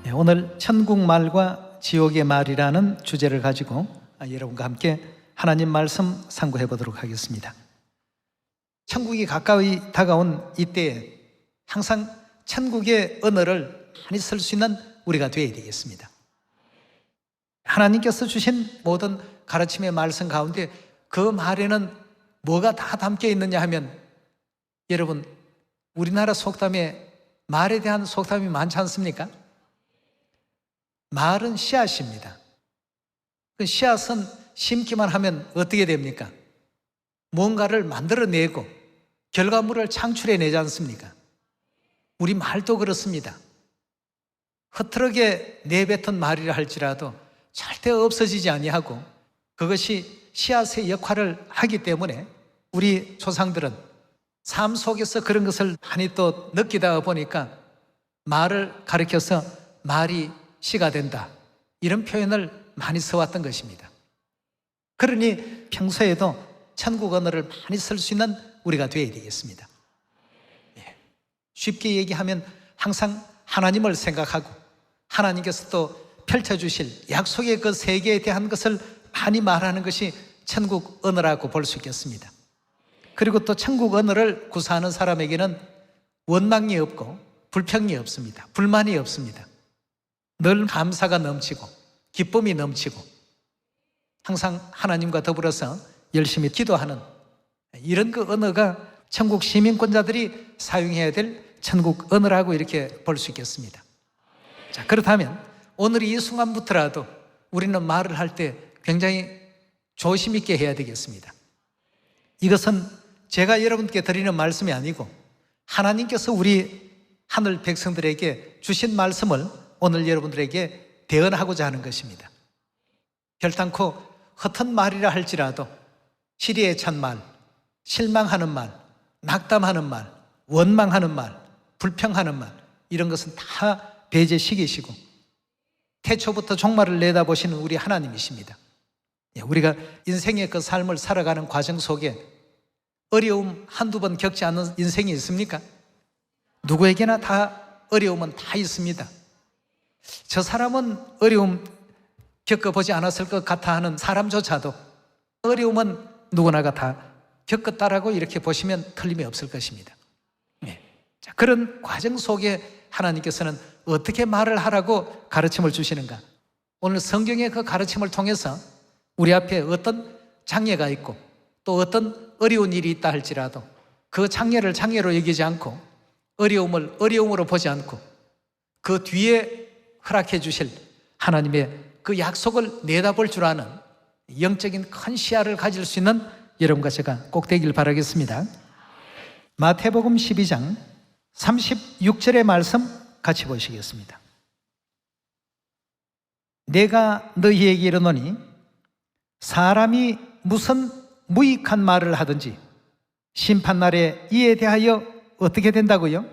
오늘 천국 말과 지옥의 말이라는 주제를 가지고 여러분과 함께 하나님 말씀 상고해 보도록 하겠습니다. 천국이 가까이 다가온 이때에 항상 천국의 언어를 많이 쓸 수 있는 우리가 되어야 되겠습니다. 하나님께서 주신 모든 가르침의 말씀 가운데 그 말에는 뭐가 다 담겨 있느냐 하면, 여러분, 우리나라 속담에 말에 대한 속담이 많지 않습니까? 말은 씨앗입니다. 그 씨앗은 심기만 하면 어떻게 됩니까? 뭔가를 만들어내고 결과물을 창출해내지 않습니까? 우리 말도 그렇습니다. 흐트러게 내뱉은 말이라 할지라도 절대 없어지지 아니하고 그것이 씨앗의 역할을 하기 때문에 우리 조상들은 삶 속에서 그런 것을 많이 또 느끼다 보니까 말을 가리켜서 말이 씨가 된다, 이런 표현을 많이 써왔던 것입니다. 그러니 평소에도 천국 언어를 많이 쓸 수 있는 우리가 되어야 되겠습니다. 쉽게 얘기하면 항상 하나님을 생각하고 하나님께서 또 펼쳐주실 약속의 그 세계에 대한 것을 많이 말하는 것이 천국 언어라고 볼 수 있겠습니다. 그리고 또 천국 언어를 구사하는 사람에게는 원망이 없고 불평이 없습니다. 불만이 없습니다. 늘 감사가 넘치고 기쁨이 넘치고 항상 하나님과 더불어서 열심히 기도하는 이런 그 언어가 천국 시민권자들이 사용해야 될 천국 언어라고 이렇게 볼 수 있겠습니다. 자, 그렇다면 오늘 이 순간부터라도 우리는 말을 할 때 굉장히 조심 있게 해야 되겠습니다. 이것은 제가 여러분께 드리는 말씀이 아니고 하나님께서 우리 하늘 백성들에게 주신 말씀을 오늘 여러분들에게 대언하고자 하는 것입니다. 결단코 헛된 말이라 할지라도 시리에 찬 말, 실망하는 말, 낙담하는 말, 원망하는 말, 불평하는 말, 이런 것은 다 배제시키시고 태초부터 종말을 내다보시는 우리 하나님이십니다. 우리가 인생의 그 삶을 살아가는 과정 속에 어려움 한두 번 겪지 않는 인생이 있습니까? 누구에게나 다 어려움은 다 있습니다. 저 사람은 어려움 겪어보지 않았을 것 같아 하는 사람조차도 어려움은 누구나가 다 겪었다라고 이렇게 보시면 틀림이 없을 것입니다. 자, 그런 과정 속에 하나님께서는 어떻게 말을 하라고 가르침을 주시는가? 오늘 성경의 그 가르침을 통해서 우리 앞에 어떤 장애가 있고 또 어떤 어려운 일이 있다 할지라도 그 장애를 장애로 여기지 않고 어려움을 어려움으로 보지 않고 그 뒤에 허락해 주실 하나님의 그 약속을 내다볼 줄 아는 영적인 큰 시야를 가질 수 있는 여러분과 제가 꼭 되길 바라겠습니다. 마태복음 12장 36절의 말씀 같이 보시겠습니다. 내가 너희에게 이르노니 사람이 무슨 무익한 말을 하든지 심판날에 이에 대하여 어떻게 된다고요?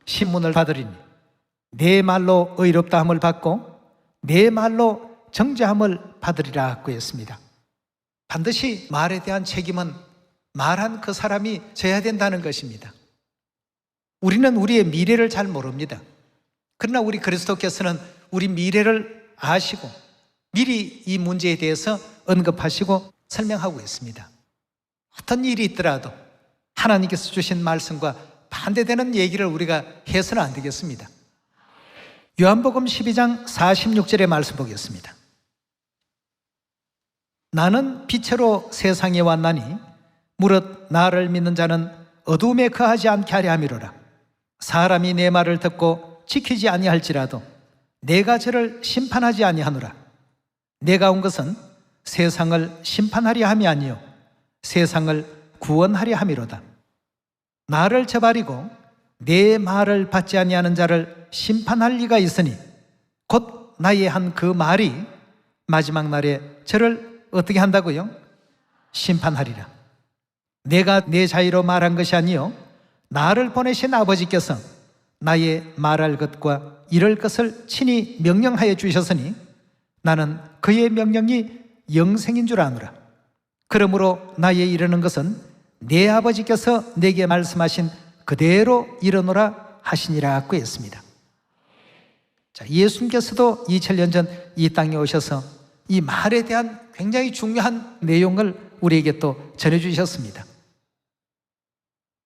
신문을 받으리니 내 말로 의롭다함을 받고 내 말로 정죄함을 받으리라 하고 했습니다. 반드시 말에 대한 책임은 말한 그 사람이 져야 된다는 것입니다. 우리는 우리의 미래를 잘 모릅니다. 그러나 우리 그리스도께서는 우리 미래를 아시고 미리 이 문제에 대해서 언급하시고 설명하고 있습니다. 어떤 일이 있더라도 하나님께서 주신 말씀과 반대되는 얘기를 우리가 해서는 안 되겠습니다. 요한복음 12장 46절의 말씀 보겠습니다. 나는 빛으로 세상에 왔나니 무릇 나를 믿는 자는 어두움에 거하지 않게 하려 함이로라. 사람이 내 말을 듣고 지키지 아니할지라도 내가 저를 심판하지 아니하노라. 내가 온 것은 세상을 심판하려 함이 아니요 세상을 구원하려 함이로다. 나를 저버리고 내 말을 받지 아니하는 자를 심판할 리가 있으니 곧 나의 한 그 말이 마지막 날에 저를 어떻게 한다고요? 심판하리라. 내가 내 자유로 말한 것이 아니요 나를 보내신 아버지께서 나의 말할 것과 이럴 것을 친히 명령하여 주셨으니 나는 그의 명령이 영생인 줄 아노라. 그러므로 나의 이르는 것은 내 아버지께서 내게 말씀하신 그대로 이르노라 하시니라 고 했습니다. 자, 예수님께서도 2000년 전 이 땅에 오셔서 이 말에 대한 굉장히 중요한 내용을 우리에게 또 전해주셨습니다.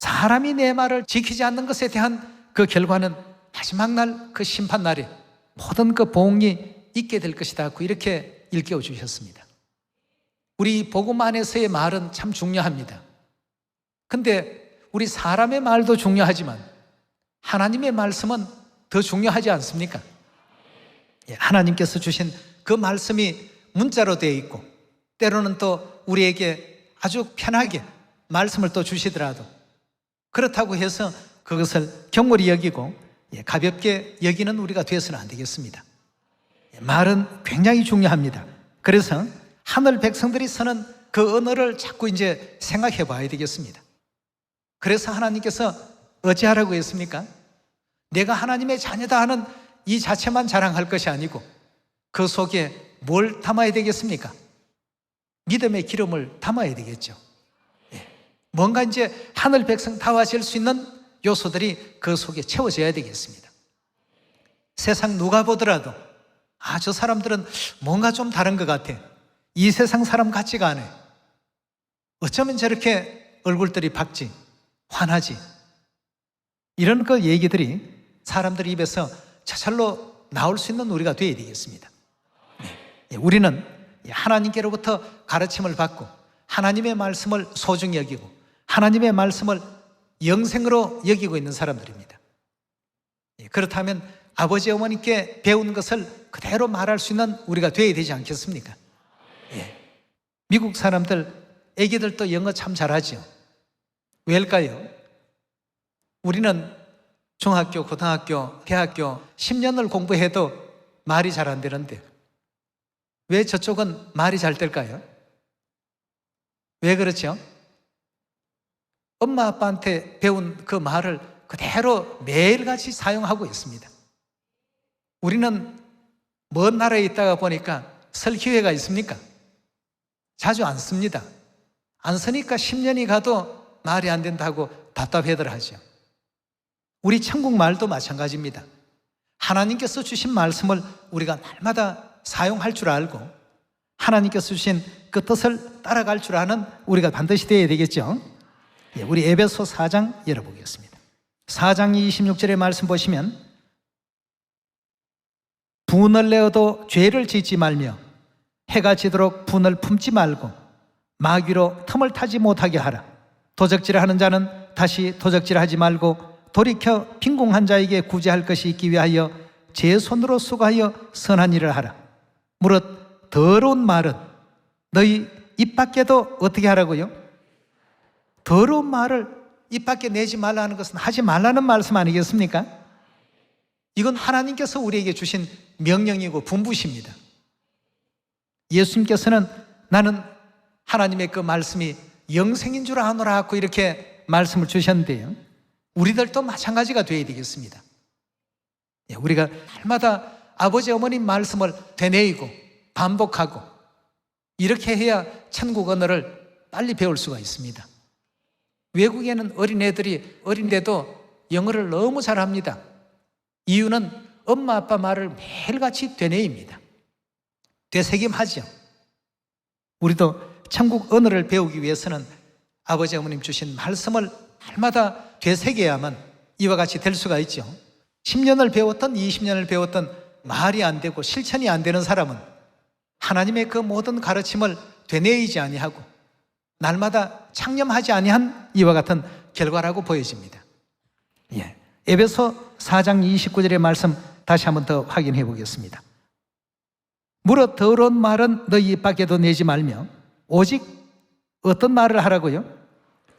사람이 내 말을 지키지 않는 것에 대한 그 결과는 마지막 날 그 심판날에 모든 그 보응이 있게 될 것이다, 이렇게 일깨워 주셨습니다. 우리 복음 안에서의 말은 참 중요합니다. 근데 우리 사람의 말도 중요하지만 하나님의 말씀은 더 중요하지 않습니까? 하나님께서 주신 그 말씀이 문자로 되어 있고 때로는 또 우리에게 아주 편하게 말씀을 또 주시더라도 그렇다고 해서 그것을 경홀히 여기고 가볍게 여기는 우리가 되어서는 안 되겠습니다. 말은 굉장히 중요합니다. 그래서 하늘 백성들이 쓰는 그 언어를 자꾸 이제 생각해 봐야 되겠습니다. 그래서 하나님께서 어찌하라고 했습니까? 내가 하나님의 자녀다 하는 이 자체만 자랑할 것이 아니고 그 속에 뭘 담아야 되겠습니까? 믿음의 기름을 담아야 되겠죠. 뭔가 이제 하늘 백성 다와질 수 있는 요소들이 그 속에 채워져야 되겠습니다. 세상 누가 보더라도 저 사람들은 뭔가 좀 다른 것 같아. 이 세상 사람 같지가 않아. 어쩌면 저렇게 얼굴들이 밝지, 환하지. 이런 그 얘기들이 사람들 입에서 저절로 나올 수 있는 우리가 되어야 되겠습니다. 우리는 하나님께로부터 가르침을 받고 하나님의 말씀을 소중히 여기고 하나님의 말씀을 영생으로 여기고 있는 사람들입니다. 그렇다면 아버지 어머니께 배운 것을 그대로 말할 수 있는 우리가 되어야 되지 않겠습니까? 미국 사람들, 애기들도 영어 참 잘하죠. 왜일까요? 우리는 중학교, 고등학교, 대학교 10년을 공부해도 말이 잘 안 되는데 왜 저쪽은 말이 잘 될까요? 왜 그렇죠? 엄마 아빠한테 배운 그 말을 그대로 매일같이 사용하고 있습니다. 우리는 먼 나라에 있다가 보니까 쓸 기회가 있습니까? 자주 안 씁니다. 안 쓰니까 10년이 가도 말이 안 된다고 답답해들 하죠. 우리 천국 말도 마찬가지입니다. 하나님께서 주신 말씀을 우리가 날마다 사용할 줄 알고 하나님께서 주신 그 뜻을 따라갈 줄 아는 우리가 반드시 되어야 되겠죠. 우리 에베소 4장 열어보겠습니다. 4장 26절의 말씀 보시면 분을 내어도 죄를 짓지 말며 해가 지도록 분을 품지 말고 마귀로 틈을 타지 못하게 하라. 도적질하는 자는 다시 도적질하지 말고 돌이켜 빈궁한 자에게 구제할 것이 있기 위하여 제 손으로 수고하여 선한 일을 하라. 무릇 더러운 말은 너희 입 밖에도 어떻게 하라고요? 더러운 말을 입 밖에 내지 말라는 것은 하지 말라는 말씀 아니겠습니까? 이건 하나님께서 우리에게 주신 명령이고 분부십니다. 예수님께서는 나는 하나님의 그 말씀이 영생인 줄 아노라 하고 이렇게 말씀을 주셨는데요, 우리들도 마찬가지가 되어야 되겠습니다. 우리가 날마다 아버지 어머님 말씀을 되뇌이고 반복하고 이렇게 해야 천국 언어를 빨리 배울 수가 있습니다. 외국에는 어린애들이 어린데도 영어를 너무 잘합니다. 이유는 엄마 아빠 말을 매일같이 되뇌입니다. 되새김하죠. 우리도 천국 언어를 배우기 위해서는 아버지 어머님 주신 말씀을 날마다 되새겨야만 이와 같이 될 수가 있죠. 10년을 배웠던 20년을 배웠던 말이 안 되고 실천이 안 되는 사람은 하나님의 그 모든 가르침을 되뇌이지 아니하고 날마다 창념하지 아니한 이와 같은 결과라고 보여집니다. 에베소 4장 29절의 말씀 다시 한번 더 확인해 보겠습니다. 무릇 더러운 말은 너희 입 밖에도 내지 말며 오직 어떤 말을 하라고요?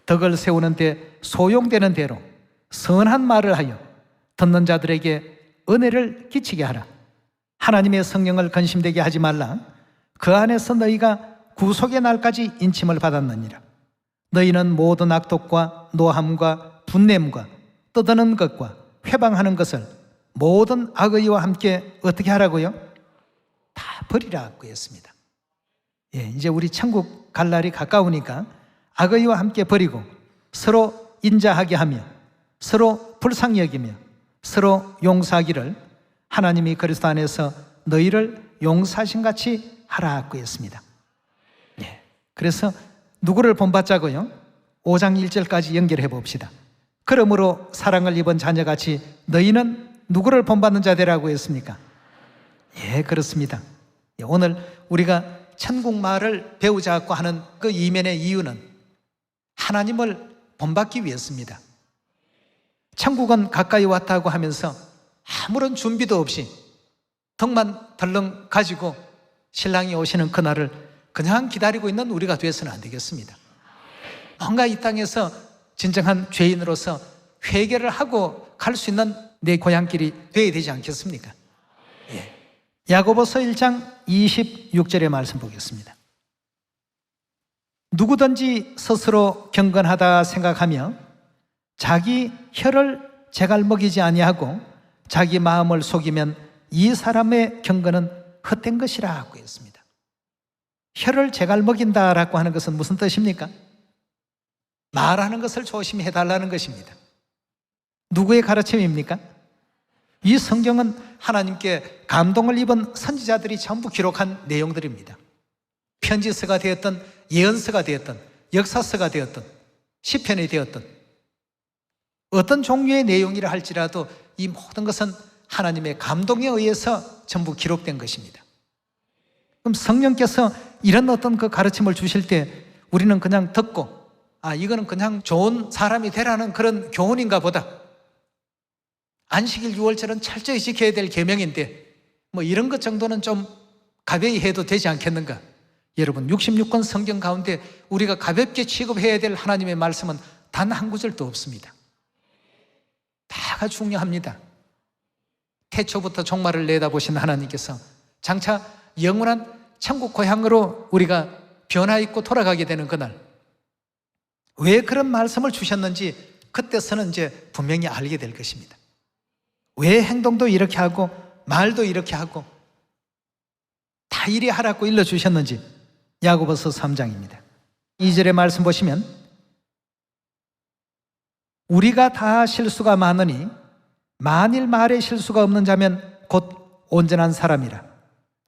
덕을 세우는 데 소용되는 대로 선한 말을 하여 듣는 자들에게 은혜를 끼치게 하라. 하나님의 성령을 근심되게 하지 말라. 그 안에서 너희가 구속의 날까지 인침을 받았느니라. 너희는 모든 악독과 노함과 분냄과 떠드는 것과 회방하는 것을 모든 악의와 함께 어떻게 하라고요? 다 버리라고 했습니다. 이제 우리 천국 갈 날이 가까우니까 악의와 함께 버리고 서로 인자하게 하며 서로 불쌍히 여기며 서로 용서하기를 하나님이 그리스도 안에서 너희를 용사신 같이 하라고 했습니다. 예. 그래서 누구를 본받자고요? 5장 1절까지 연결해 봅시다. 그러므로 사랑을 입은 자녀같이 너희는 누구를 본받는 자 되라고 했습니까? 예, 그렇습니다. 오늘 우리가 천국 말을 배우자고 하는 그 이면의 이유는 하나님을 본받기 위해서입니다. 천국은 가까이 왔다고 하면서 아무런 준비도 없이 덕만 덜렁 가지고 신랑이 오시는 그날을 그냥 기다리고 있는 우리가 되어서는 안 되겠습니다. 뭔가 이 땅에서 진정한 죄인으로서 회개를 하고 갈 수 있는 내 고향길이 되어야 되지 않겠습니까? 예. 야고보서 1장 26절의 말씀 보겠습니다. 누구든지 스스로 경건하다 생각하며 자기 혀를 제갈 먹이지 아니하고 자기 마음을 속이면 이 사람의 경건은 헛된 것이라고 했습니다. 혀를 제갈 먹인다라고 하는 것은 무슨 뜻입니까? 말하는 것을 조심해 달라는 것입니다. 누구의 가르침입니까? 이 성경은 하나님께 감동을 입은 선지자들이 전부 기록한 내용들입니다. 편지서가 되었던, 예언서가 되었던, 역사서가 되었던, 시편이 되었던 어떤 종류의 내용이라 할지라도 이 모든 것은 하나님의 감동에 의해서 전부 기록된 것입니다. 그럼 성령께서 이런 어떤 그 가르침을 주실 때 우리는 그냥 듣고 이거는 그냥 좋은 사람이 되라는 그런 교훈인가 보다. 안식일 6월절은 철저히 지켜야 될 계명인데 뭐 이런 것 정도는 좀 가벼이 해도 되지 않겠는가? 여러분 66권 성경 가운데 우리가 가볍게 취급해야 될 하나님의 말씀은 단 한 구절도 없습니다. 다가 중요합니다. 태초부터 종말을 내다보신 하나님께서 장차 영원한 천국 고향으로 우리가 변화 있고 돌아가게 되는 그날 왜 그런 말씀을 주셨는지 그때서는 이제 분명히 알게 될 것입니다. 왜 행동도 이렇게 하고 말도 이렇게 하고 다 이리 하라고 일러주셨는지 야고보서 3장입니다. 2절의 말씀 보시면 우리가 다 실수가 많으니 만일 말에 실수가 없는 자면 곧 온전한 사람이라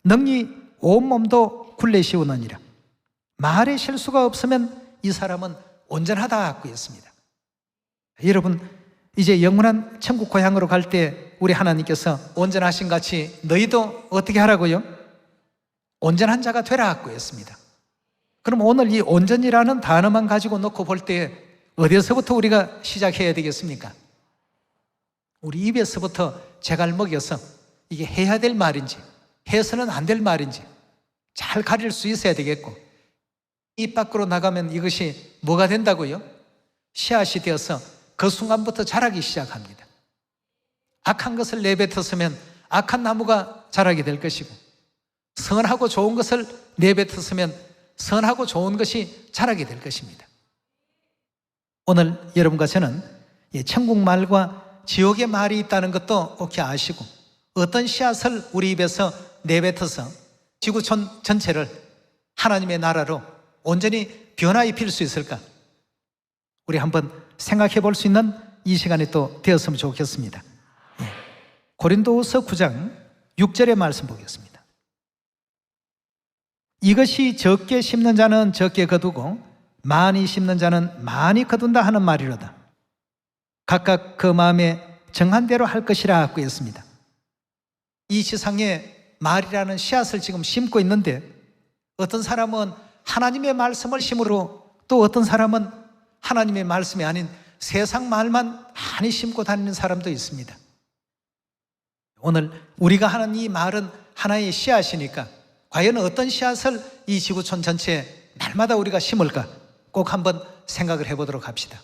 능히 온몸도 굴레시우느니라. 말에 실수가 없으면 이 사람은 온전하다고 했습니다. 여러분 이제 영원한 천국 고향으로 갈 때 우리 하나님께서 온전하신 같이 너희도 어떻게 하라고요? 온전한 자가 되라고 했습니다. 그럼 오늘 이 온전이라는 단어만 가지고 놓고 볼 때 어디서부터 우리가 시작해야 되겠습니까? 우리 입에서부터 제갈 먹여서 이게 해야 될 말인지 해서는 안 될 말인지 잘 가릴 수 있어야 되겠고 입 밖으로 나가면 이것이 뭐가 된다고요? 씨앗이 되어서 그 순간부터 자라기 시작합니다. 악한 것을 내뱉었으면 악한 나무가 자라게 될 것이고 선하고 좋은 것을 내뱉었으면 선하고 좋은 것이 자라게 될 것입니다. 오늘 여러분과 저는 천국 말과 지옥의 말이 있다는 것도 꼭 아시고 어떤 씨앗을 우리 입에서 내뱉어서 지구촌 전체를 하나님의 나라로 온전히 변화입힐 수 있을까? 우리 한번 생각해 볼 수 있는 이 시간이 또 되었으면 좋겠습니다. 고린도후서 9장 6절의 말씀 보겠습니다. 이것이 적게 심는 자는 적게 거두고 많이 심는 자는 많이 거둔다 하는 말이로다. 각각 그 마음에 정한 대로 할 것이라고 했습니다. 이 세상에 말이라는 씨앗을 지금 심고 있는데 어떤 사람은 하나님의 말씀을 심으로 또 어떤 사람은 하나님의 말씀이 아닌 세상 말만 많이 심고 다니는 사람도 있습니다. 오늘 우리가 하는 이 말은 하나의 씨앗이니까 과연 어떤 씨앗을 이 지구촌 전체에 날마다 우리가 심을까 꼭 한번 생각을 해보도록 합시다.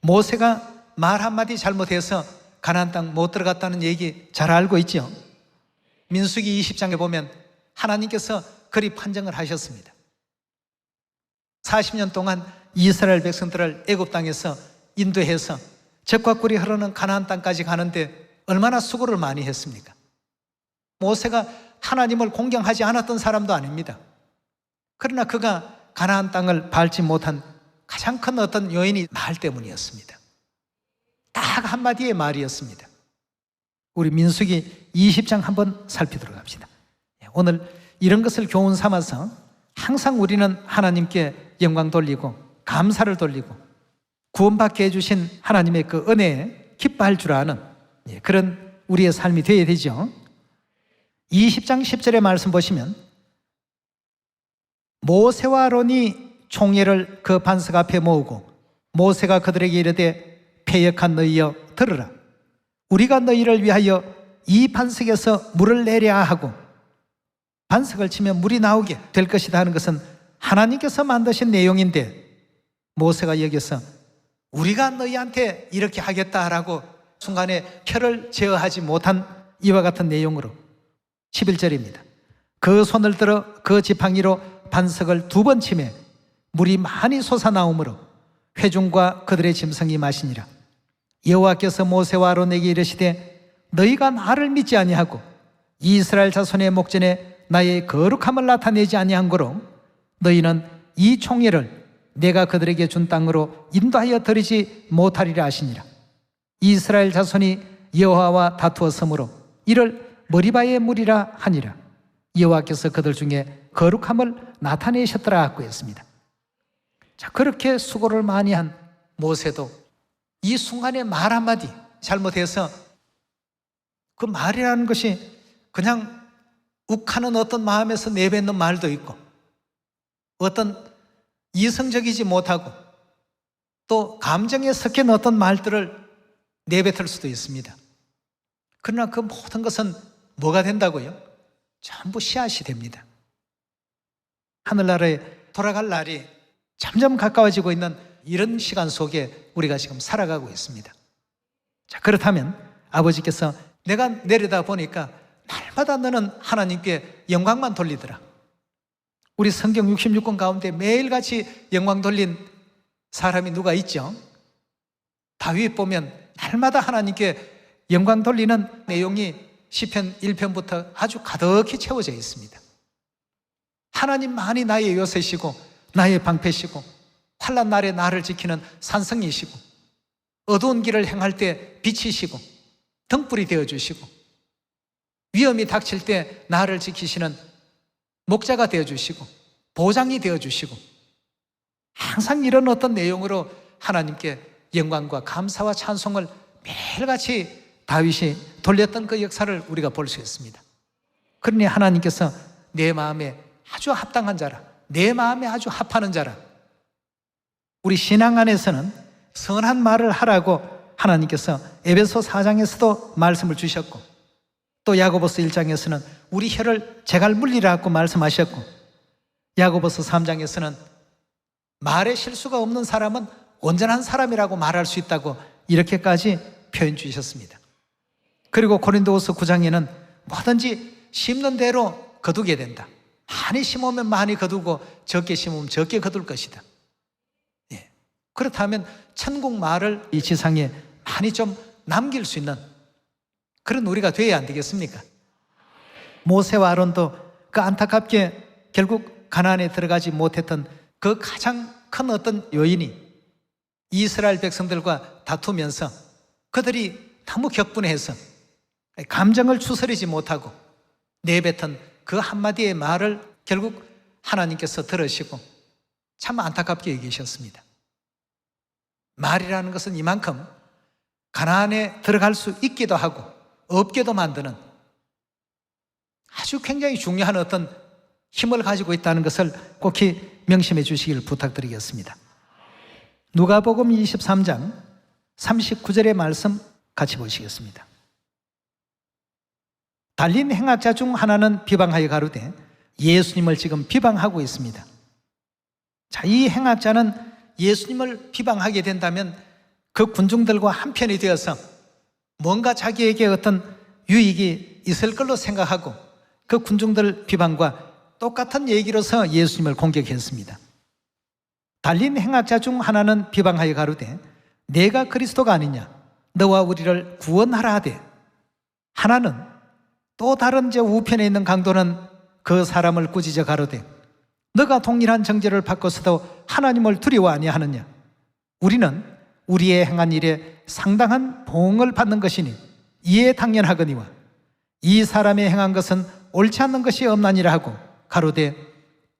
모세가 말 한마디 잘못해서 가나안 땅 못 들어갔다는 얘기 잘 알고 있죠? 민수기 20장에 보면 하나님께서 그리 판정을 하셨습니다. 40년 동안 이스라엘 백성들을 애굽 땅에서 인도해서 젖과 꿀이 흐르는 가나안 땅까지 가는데 얼마나 수고를 많이 했습니까? 모세가 하나님을 공경하지 않았던 사람도 아닙니다. 그러나 그가 가나안 땅을 밟지 못한 가장 큰 어떤 요인이 말 때문이었습니다. 딱 한마디의 말이었습니다. 우리 민수기 20장 한번 살피도록 합시다. 오늘 이런 것을 교훈 삼아서 항상 우리는 하나님께 영광 돌리고 감사를 돌리고 구원받게 해주신 하나님의 그 은혜에 기뻐할 줄 아는 그런 우리의 삶이 되어야 되죠. 20장 10절의 말씀 보시면 모세와 아론이 총회를 그 반석 앞에 모으고 모세가 그들에게 이르되 패역한 너희여 들으라. 우리가 너희를 위하여 이 반석에서 물을 내랴 하고, 반석을 치면 물이 나오게 될 것이다 하는 것은 하나님께서 만드신 내용인데, 모세가 여기서 우리가 너희한테 이렇게 하겠다라고 순간에 혀를 제어하지 못한 이와 같은 내용으로 11절입니다. 그 손을 들어 그 지팡이로 반석을 2번 치매 물이 많이 솟아나오므로 회중과 그들의 짐승이 마시니라. 여호와께서 모세와 아론에게 이르시되 너희가 나를 믿지 아니하고 이스라엘 자손의 목전에 나의 거룩함을 나타내지 아니한 거로 너희는 이 총회를 내가 그들에게 준 땅으로 인도하여 드리지 못하리라 하시니라. 이스라엘 자손이 여호와와 다투었으므로 이를 머리바의 물이라 하니라. 여호와께서 그들 중에 거룩함을 나타내셨더라 하고 했습니다. 자, 그렇게 수고를 많이 한 모세도 이 순간에 말 한마디 잘못해서 그 말이라는 것이 그냥 욱하는 어떤 마음에서 내뱉는 말도 있고 어떤 이성적이지 못하고 또 감정에 섞인 어떤 말들을 내뱉을 수도 있습니다. 그러나 그 모든 것은 뭐가 된다고요? 전부 씨앗이 됩니다. 하늘나라에 돌아갈 날이 점점 가까워지고 있는 이런 시간 속에 우리가 지금 살아가고 있습니다. 자, 그렇다면 아버지께서 내가 내려다 보니까 날마다 너는 하나님께 영광만 돌리더라. 우리 성경 66권 가운데 매일같이 영광 돌린 사람이 누가 있죠? 다윗 보면 날마다 하나님께 영광 돌리는 내용이 시편 1편부터 아주 가득히 채워져 있습니다. 하나님만이 나의 요새시고 나의 방패시고 환난 날에 나를 지키는 산성이시고 어두운 길을 행할 때 빛이시고 등불이 되어주시고 위험이 닥칠 때 나를 지키시는 목자가 되어주시고 보장이 되어주시고 항상 이런 어떤 내용으로 하나님께 영광과 감사와 찬송을 매일같이 다윗이 돌렸던 그 역사를 우리가 볼 수 있습니다. 그러니 하나님께서 내 마음에 아주 합당한 자라, 내 마음에 아주 합하는 자라, 우리 신앙 안에서는 선한 말을 하라고 하나님께서 에베소 4장에서도 말씀을 주셨고 또 야고보서 1장에서는 우리 혀를 제갈 물리라고 말씀하셨고 야고보서 3장에서는 말에 실수가 없는 사람은 온전한 사람이라고 말할 수 있다고 이렇게까지 표현 주셨습니다. 그리고 고린도후서 9장에는 뭐든지 심는 대로 거두게 된다. 많이 심으면 많이 거두고 적게 심으면 적게 거둘 것이다. 예. 그렇다면 천국 말을 이 지상에 많이 좀 남길 수 있는 그런 우리가 되어야 안 되겠습니까? 모세와 아론도 그 안타깝게 결국 가나안에 들어가지 못했던 그 가장 큰 어떤 요인이 이스라엘 백성들과 다투면서 그들이 너무 격분해서 감정을 추스리지 못하고 내뱉은 그 한마디의 말을 결국 하나님께서 들으시고 참 안타깝게 얘기하셨습니다. 말이라는 것은 이만큼 가나안에 들어갈 수 있기도 하고 없게도 만드는 아주 굉장히 중요한 어떤 힘을 가지고 있다는 것을 꼭 명심해 주시길 부탁드리겠습니다. 누가복음 23장 39절의 말씀 같이 보시겠습니다. 달린 행악자 중 하나는 비방하여 가로되 예수님을 지금 비방하고 있습니다. 자, 이 행악자는 예수님을 비방하게 된다면 그 군중들과 한편이 되어서 뭔가 자기에게 어떤 유익이 있을 걸로 생각하고 그 군중들 비방과 똑같은 얘기로서 예수님을 공격했습니다. 달린 행악자 중 하나는 비방하여 가로되 내가 그리스도가 아니냐 너와 우리를 구원하라 하되, 하나는 또 다른 제 우편에 있는 강도는 그 사람을 꾸짖어 가로되 너가 동일한 정죄를 받고서도 하나님을 두려워 아니하느냐. 우리는 우리의 행한 일에 상당한 보응을 받는 것이니 이에 당연하거니와 이 사람이 행한 것은 옳지 않는 것이 없나니라 하고 가로되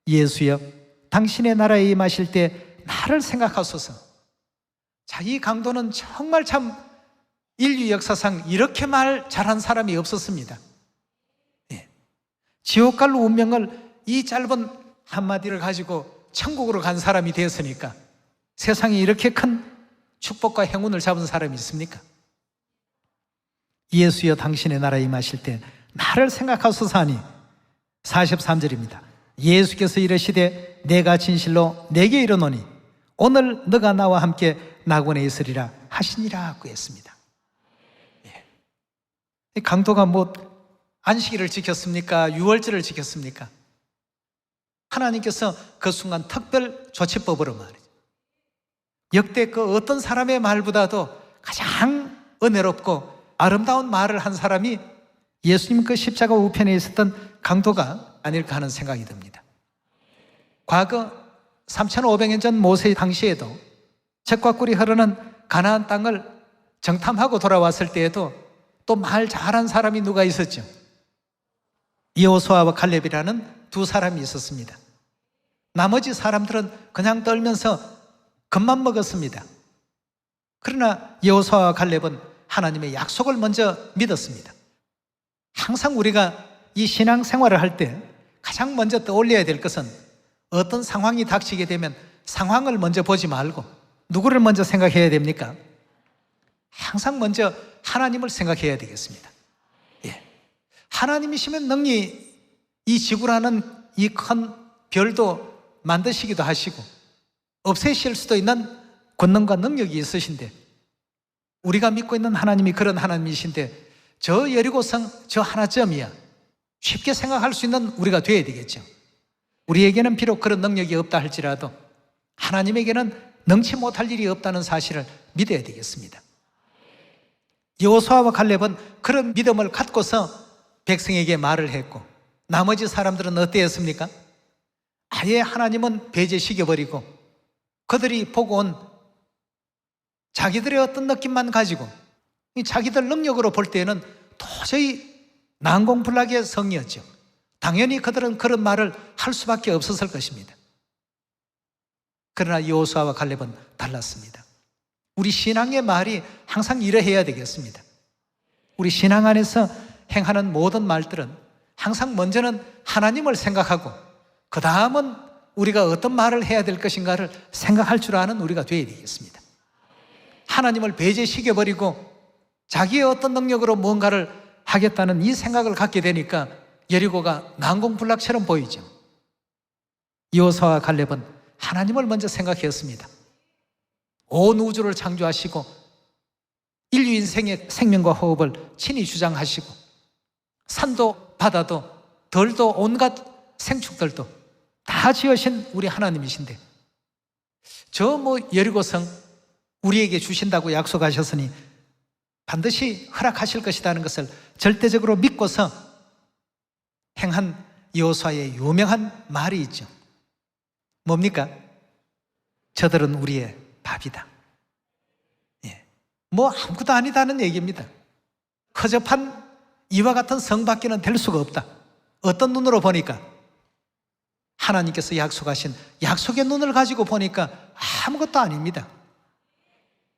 예수여 당신의 나라에 임하실 때 나를 생각하소서. 자, 이 강도는 정말 참 인류 역사상 이렇게 말 잘한 사람이 없었습니다. 예. 지옥 갈 운명을 이 짧은 한마디를 가지고 천국으로 간 사람이 되었으니까 세상에 이렇게 큰 축복과 행운을 잡은 사람이 있습니까? 예수여 당신의 나라에 임하실 때 나를 생각하소서 하니 43절입니다. 예수께서 이르시되 내가 진실로 내게 이르노니 오늘 너가 나와 함께 낙원에 있으리라 하시니라고 했습니다. 예. 강도가 뭐 안식일을 지켰습니까? 유월절을 지켰습니까? 하나님께서 그 순간 특별 조치법으로 말이죠. 역대 그 어떤 사람의 말보다도 가장 은혜롭고 아름다운 말을 한 사람이 예수님 그 십자가 우편에 있었던 강도가 아닐까 하는 생각이 듭니다. 과거 3,500년 전 모세 당시에도 젖과 꿀이 흐르는 가나안 땅을 정탐하고 돌아왔을 때에도 또 말 잘한 사람이 누가 있었죠? 여호수아와 갈렙이라는 두 사람이 있었습니다. 나머지 사람들은 그냥 떨면서 겁만 먹었습니다. 그러나 여호수아와 갈렙은 하나님의 약속을 먼저 믿었습니다. 항상 우리가 이 신앙생활을 할 때 가장 먼저 떠올려야 될 것은 어떤 상황이 닥치게 되면 상황을 먼저 보지 말고 누구를 먼저 생각해야 됩니까? 항상 먼저 하나님을 생각해야 되겠습니다. 예. 하나님이시면 능히 이 지구라는 이 큰 별도 만드시기도 하시고 없애실 수도 있는 권능과 능력이 있으신데 우리가 믿고 있는 하나님이 그런 하나님이신데 저 여리고성 저 하나점이야 쉽게 생각할 수 있는 우리가 되어야 되겠죠. 우리에게는 비록 그런 능력이 없다 할지라도 하나님에게는 능치 못할 일이 없다는 사실을 믿어야 되겠습니다. 여호수아와 갈렙은 그런 믿음을 갖고서 백성에게 말을 했고 나머지 사람들은 어땠습니까? 아예 하나님은 배제시켜버리고 그들이 보고 온 자기들의 어떤 느낌만 가지고 자기들 능력으로 볼 때에는 도저히 난공불락의 성이었죠. 당연히 그들은 그런 말을 할 수밖에 없었을 것입니다. 그러나 여호수아와 갈렙은 달랐습니다. 우리 신앙의 말이 항상 이러해야 되겠습니다. 우리 신앙 안에서 행하는 모든 말들은 항상 먼저는 하나님을 생각하고 그 다음은 우리가 어떤 말을 해야 될 것인가를 생각할 줄 아는 우리가 되어야 되겠습니다. 하나님을 배제시켜버리고 자기의 어떤 능력으로 뭔가를 하겠다는 이 생각을 갖게 되니까 여리고가 난공불락처럼 보이죠. 여호수아와 갈렙은 하나님을 먼저 생각했습니다. 온 우주를 창조하시고 인류 인생의 생명과 호흡을 친히 주장하시고 산도 바다도 들도 온갖 생축들도 다 지으신 우리 하나님이신데 저 여리고성 우리에게 주신다고 약속하셨으니 반드시 허락하실 것이라는 것을 절대적으로 믿고서 행한 여호수아의 유명한 말이 있죠. 뭡니까? 저들은 우리의 밥이다. 예. 아무것도 아니다는 얘기입니다. 허접한 이와 같은 성밖에는 될 수가 없다. 어떤 눈으로 보니까? 하나님께서 약속하신 약속의 눈을 가지고 보니까 아무것도 아닙니다.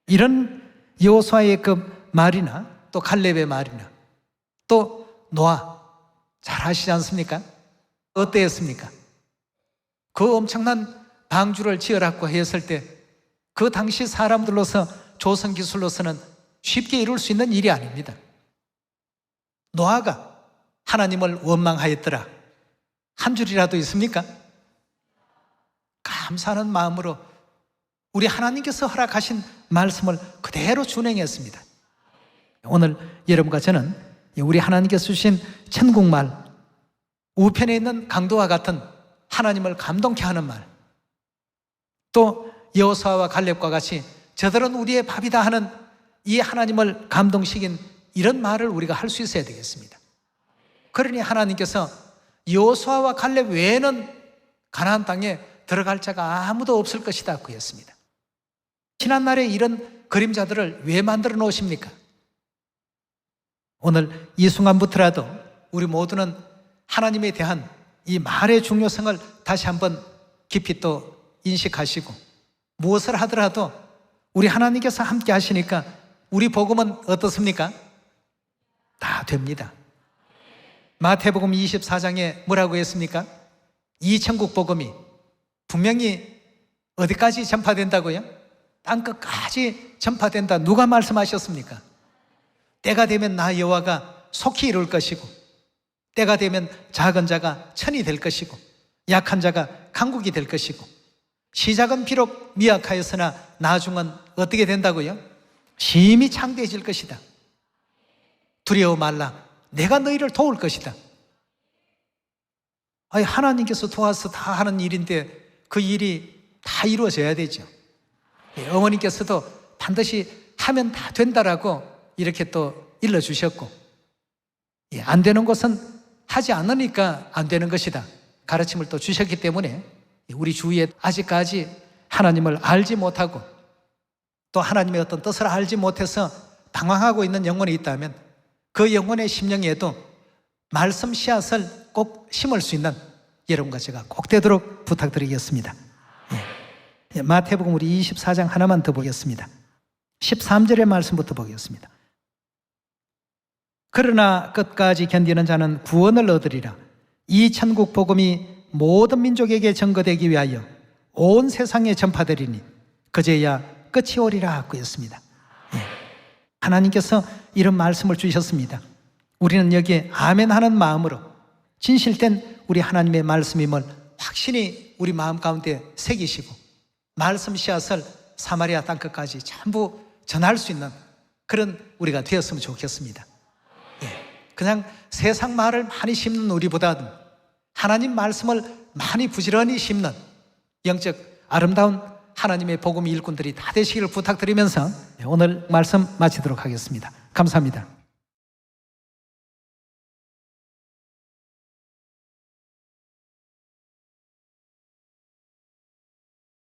이런 여호수아의 그 말이나 또 갈렙의 말이나 또 노아 잘 아시지 않습니까? 어땠습니까? 그 엄청난 방주를 지으라고 했을 때 그 당시 사람들로서 조선 기술로서는 쉽게 이룰 수 있는 일이 아닙니다. 노아가 하나님을 원망하였더라 한 줄이라도 있습니까? 감사하는 마음으로 우리 하나님께서 허락하신 말씀을 그대로 준행했습니다. 오늘 여러분과 저는 우리 하나님께서 주신 천국말 우편에 있는 강도와 같은 하나님을 감동케 하는 말, 또 여호수아와 갈렙과 같이 저들은 우리의 밥이다 하는 이 하나님을 감동시킨 이런 말을 우리가 할 수 있어야 되겠습니다. 그러니 하나님께서 여호수아와 갈렙 외에는 가나안 땅에 들어갈 자가 아무도 없을 것이다 그 했습니다. 지난날에 이런 그림자들을 왜 만들어 놓으십니까? 오늘 이 순간부터라도 우리 모두는 하나님에 대한 이 말의 중요성을 다시 한번 깊이 또 인식하시고, 무엇을 하더라도 우리 하나님께서 함께 하시니까 우리 복음은 어떻습니까? 다 됩니다. 마태복음 24장에 뭐라고 했습니까? 이 천국 복음이 분명히 어디까지 전파된다고요? 땅끝까지 전파된다. 누가 말씀하셨습니까? 때가 되면 나 여호와가 속히 이룰 것이고, 때가 되면 작은 자가 천이 될 것이고, 약한 자가 강국이 될 것이고, 시작은 비록 미약하였으나 나중은 어떻게 된다고요? 심히 창대해질 것이다. 두려워 말라. 내가 너희를 도울 것이다. 아니, 하나님께서 도와서 다 하는 일인데 그 일이 다 이루어져야 되죠. 어머니께서도 반드시 하면 다 된다라고 이렇게 또 일러주셨고, 안 되는 것은 하지 않으니까 안 되는 것이다 가르침을 또 주셨기 때문에, 우리 주위에 아직까지 하나님을 알지 못하고 또 하나님의 어떤 뜻을 알지 못해서 방황하고 있는 영혼이 있다면 그 영혼의 심령에도 말씀 씨앗을 꼭 심을 수 있는 여러분과 제가 꼭 되도록 부탁드리겠습니다. 마태복음 우리 24장 하나만 더 보겠습니다. 13절의 말씀부터 보겠습니다. 그러나 끝까지 견디는 자는 구원을 얻으리라. 이 천국 복음이 모든 민족에게 전거되기 위하여 온 세상에 전파되리니 그제야 끝이 오리라 하고 했습니다. 하나님께서 이런 말씀을 주셨습니다. 우리는 여기에 아멘 하는 마음으로 진실된 우리 하나님의 말씀임을 확신히 우리 마음 가운데 새기시고, 말씀 씨앗을 사마리아 땅끝까지 전부 전할 수 있는 그런 우리가 되었으면 좋겠습니다. 그냥 세상 말을 많이 심는 우리보다는 하나님 말씀을 많이 부지런히 심는 영적 아름다운 하나님의 복음 일꾼들이 다 되시기를 부탁드리면서 오늘 말씀 마치도록 하겠습니다. 감사합니다.